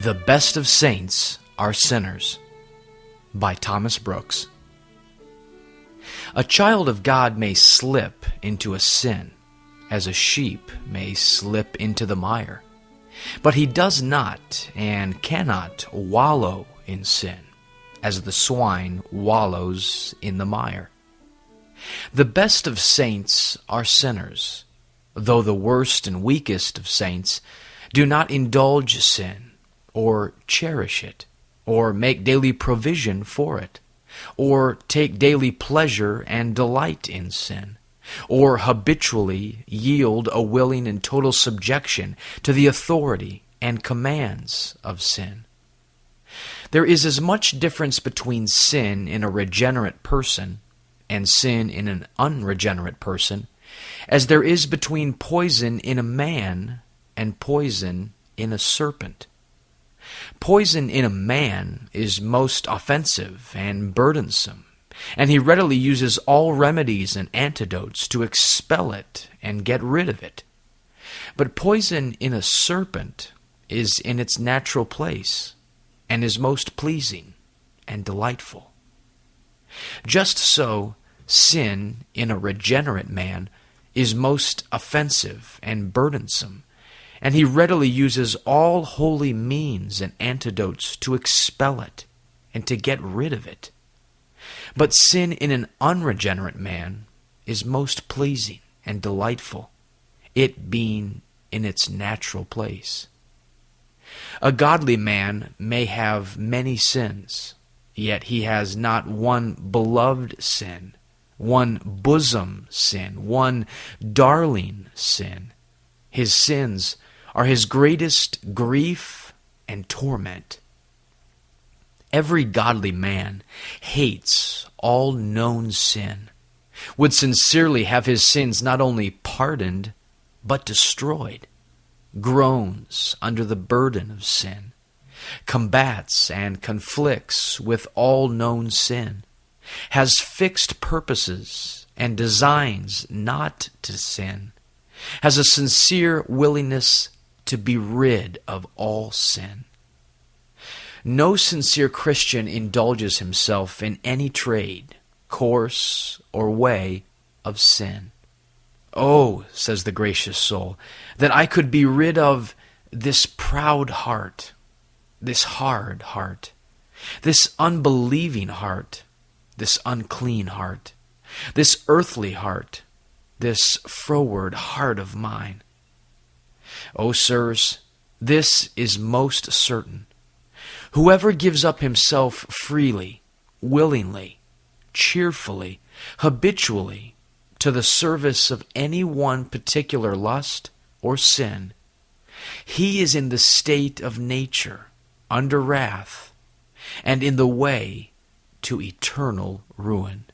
The best of saints are sinners, by Thomas Brooks. A child of God may slip into a sin, as a sheep may slip into the mire, but he does not and cannot wallow in sin, as the swine wallows in the mire. The best of saints are sinners, though the worst and weakest of saints do not indulge sin, or cherish it, or make daily provision for it, or take daily pleasure and delight in sin, or habitually yield a willing and total subjection to the authority and commands of sin. There is as much difference between sin in a regenerate person and sin in an unregenerate person as there is between poison in a man and poison in a serpent. Poison in a man is most offensive and burdensome, and he readily uses all remedies and antidotes to expel it and get rid of it. But poison in a serpent is in its natural place, and is most pleasing and delightful. Just so, sin in a regenerate man is most offensive and burdensome, and he readily uses all holy means and antidotes to expel it and to get rid of it. But sin in an unregenerate man is most pleasing and delightful, it being in its natural place. A godly man may have many sins, yet he has not one beloved sin, one bosom sin, one darling sin. His sins are his greatest grief and torment. Every godly man hates all known sin, would sincerely have his sins not only pardoned, but destroyed, groans under the burden of sin, combats and conflicts with all known sin, has fixed purposes and designs not to sin, has a sincere willingness to be rid of all sin. No sincere Christian indulges himself in any trade, course, or way of sin. "Oh," says the gracious soul, "that I could be rid of this proud heart, this hard heart, this unbelieving heart, this unclean heart, this earthly heart, this froward heart of mine." Oh, sirs, this is most certain. Whoever gives up himself freely, willingly, cheerfully, habitually, to the service of any one particular lust or sin, he is in the state of nature, under wrath, and in the way to eternal ruin.